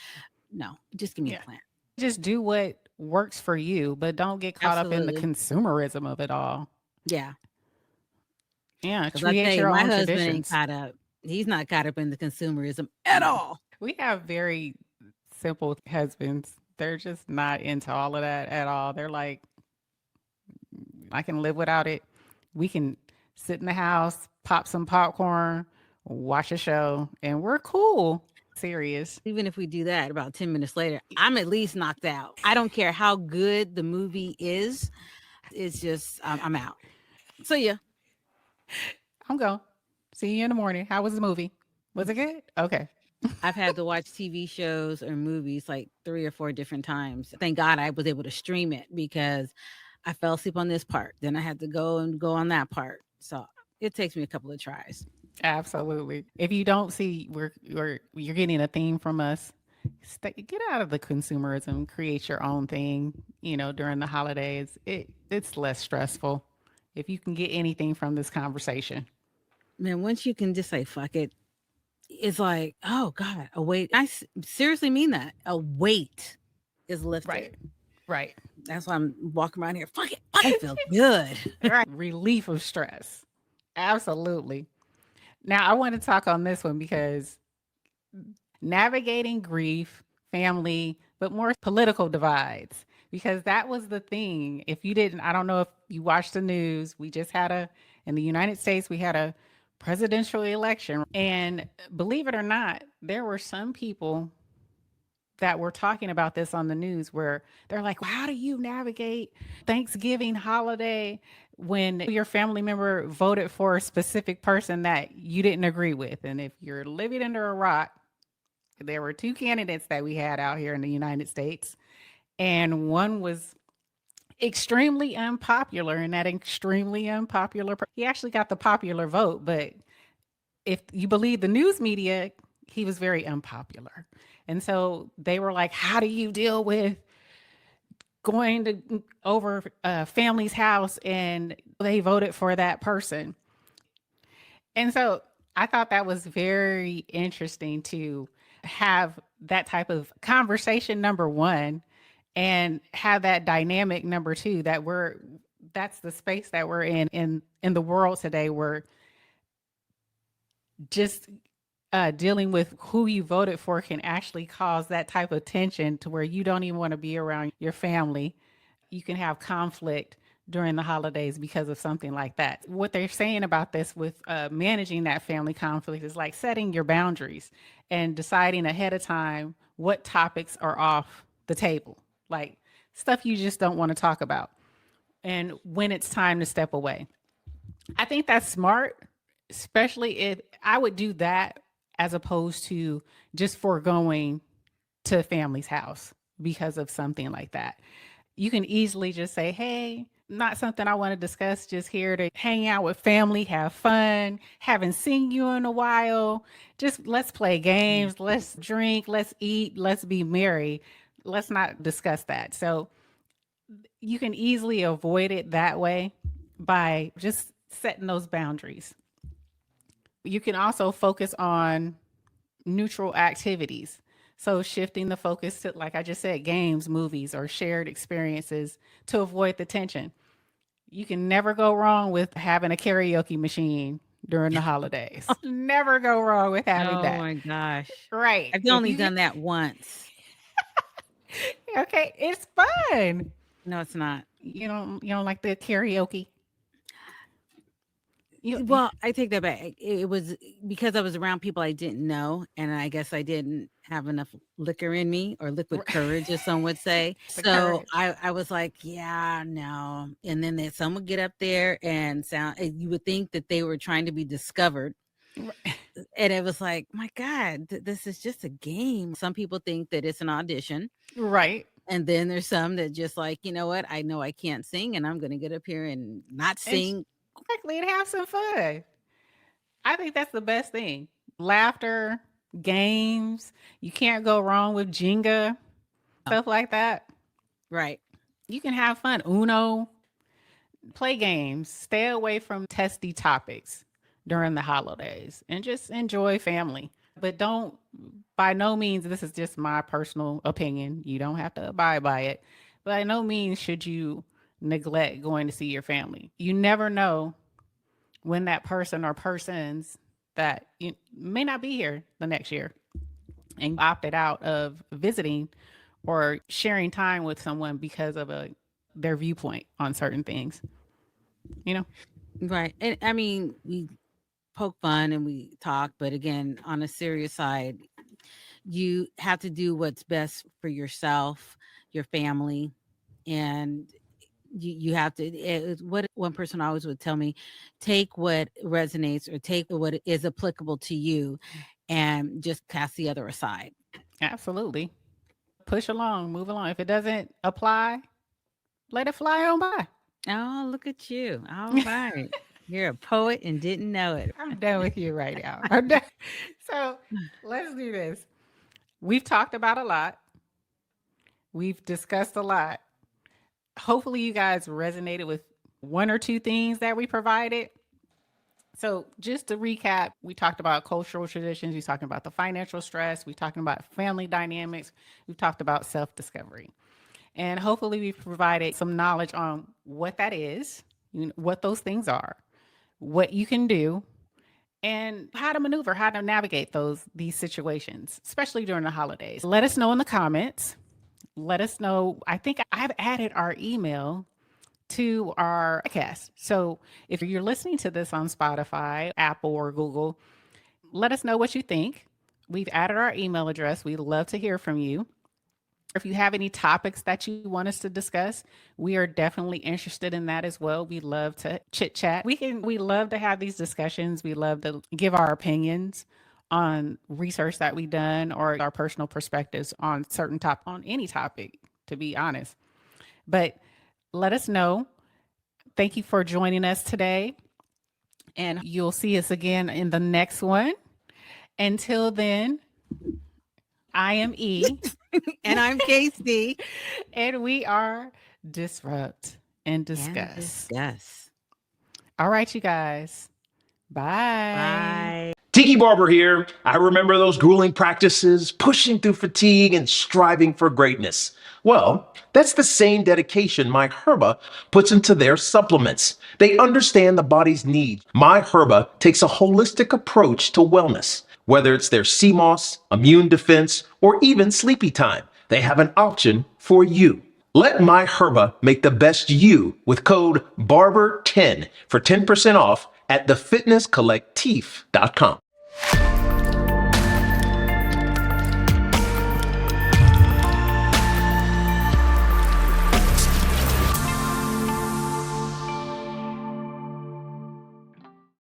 Speaker 3: No, just give me a
Speaker 2: Yeah.
Speaker 3: plant.
Speaker 2: Just do what works for you, but don't get caught up in the
Speaker 3: Absolutely.
Speaker 2: consumerism of it all.
Speaker 3: Yeah.
Speaker 2: Yeah.
Speaker 3: Because I tell
Speaker 2: Create
Speaker 3: you,
Speaker 2: your
Speaker 3: my
Speaker 2: own
Speaker 3: husband ain't
Speaker 2: traditions.
Speaker 3: caught up. He's not caught up in the consumerism at all.
Speaker 2: We have very simple husbands. They're just not into all of that at all. They're like, I can live without it. We can sit in the house, pop some popcorn, watch a show, and we're cool. Serious.
Speaker 3: Even if we do that, about 10 minutes later, I'm at least knocked out. I don't care how good the movie is. It's just, I'm out. So yeah,
Speaker 2: I'm going. See you in the morning. How was the movie? Was it good? Okay.
Speaker 3: I've had to watch TV shows or movies like 3 or 4 different times. Thank God I was able to stream it because I fell asleep on this part. Then I had to go on that part. So it takes me a couple of tries.
Speaker 2: Absolutely. If you don't see, you're getting a theme from us. Get out of the consumerism. Create your own thing. During the holidays, it's less stressful if you can get anything from this conversation.
Speaker 3: Man, once you can just say fuck it, it's like, oh God, a weight. Seriously mean that. A weight is lifted.
Speaker 2: Right. Right.
Speaker 3: That's why I'm walking around here. Fuck it. I feel good.
Speaker 2: Right. Relief of stress. Absolutely. Now, I want to talk on this one because navigating grief, family, but more political divides, because that was the thing. If you didn't, I don't know if you watched the news, in the United States, we had a presidential election. And believe it or not, there were some people that were talking about this on the news where they're like, how do you navigate Thanksgiving holiday when your family member voted for a specific person that you didn't agree with? And if you're living under a rock, there were 2 candidates that we had out here in the United States, and one was extremely unpopular, and that extremely unpopular, he actually got the popular vote, but if you believe the news media, he was very unpopular. And so they were like, how do you deal with going to over a family's house and they voted for that person? And so I thought that was very interesting to have that type of conversation, number one, and have that dynamic, number two, that's the space that we're in the world today. We're just dealing with who you voted for can actually cause that type of tension to where you don't even want to be around your family. You can have conflict during the holidays because of something like that. What they're saying about this with managing that family conflict is like setting your boundaries and deciding ahead of time what topics are off the table. Like stuff you just don't want to talk about, and when it's time to step away. I think that's smart, especially if I would do that as opposed to just foregoing to family's house because of something like that. You can easily just say, hey, not something I want to discuss, just here to hang out with family, have fun, haven't seen you in a while. Just let's play games, let's drink, let's eat, let's be merry. Let's not discuss that. So you can easily avoid it that way by just setting those boundaries. You can also focus on neutral activities. So shifting the focus to, like I just said, games, movies, or shared experiences to avoid the tension. You can never go wrong with having a karaoke machine during the holidays. Never go wrong with having that.
Speaker 3: Oh my gosh.
Speaker 2: Right.
Speaker 3: I've only done that once.
Speaker 2: Okay, it's fun.
Speaker 3: No, it's not.
Speaker 2: You don't like the karaoke?
Speaker 3: Well, I take that back. It was because I was around people I didn't know, and I guess I didn't have enough liquor in me, or liquid courage, as some would say. So I was like, yeah, no. And then some would get up there and sound. You would think that they were trying to be discovered. And it was like, my God, this is just a game. Some people think that it's an audition.
Speaker 2: Right.
Speaker 3: And then there's some that just like, you know what? I know I can't sing, and I'm going to get up here and not sing.
Speaker 2: Exactly, and have some fun. I think that's the best thing. Laughter, games. You can't go wrong with Jenga, stuff like that.
Speaker 3: Right.
Speaker 2: You can have fun. Uno, play games. Stay away from testy topics during the holidays and just enjoy family. But don't, by no means, this is just my personal opinion. You don't have to abide by it. But by no means should you neglect going to see your family. You never know when that person or persons that you may not be here the next year and opted out of visiting or sharing time with someone because of their viewpoint on certain things.
Speaker 3: Right. And I mean, we poke fun and we talk, but again, on a serious side, you have to do what's best for yourself, your family, and you have to, what one person always would tell me, take what resonates or take what is applicable to you and just cast the other aside.
Speaker 2: Absolutely. Push along, move along. If it doesn't apply, let it fly on by.
Speaker 3: Oh, look at you. All right. You're a poet and didn't know it.
Speaker 2: I'm done with you right now. So let's do this. We've talked about a lot. We've discussed a lot. Hopefully you guys resonated with one or two things that we provided. So just to recap, we talked about cultural traditions. We talked about the financial stress. We talked about family dynamics. We've talked about self-discovery. And hopefully we've provided some knowledge on what that is, what those things are, what you can do, and how to maneuver, how to navigate these situations, especially during the holidays. Let us know in the comments. Let us know. I think I've added our email to our podcast. So if you're listening to this on Spotify, Apple, or Google, let us know what you think. We've added our email address. We'd love to hear from you. If you have any topics that you want us to discuss, we are definitely interested in that as well. We love to chit chat. We love to have these discussions. We love to give our opinions on research that we've done or our personal perspectives on on any topic, to be honest. But let us know. Thank you for joining us today. And you'll see us again in the next one. Until then, I am E.
Speaker 3: And I'm KayCee.
Speaker 2: And we are Disrupt and Discuss. All right, you guys. Bye.
Speaker 3: Bye.
Speaker 4: Tiki Barber here. I remember those grueling practices, pushing through fatigue and striving for greatness. Well, that's the same dedication My Herba puts into their supplements. They understand the body's needs. My Herba takes a holistic approach to wellness. Whether it's their sea moss, immune defense, or even sleepy time, they have an option for you. Let My Herba make the best you with code BARBER10 for 10% off at thefitnesscollectif.com.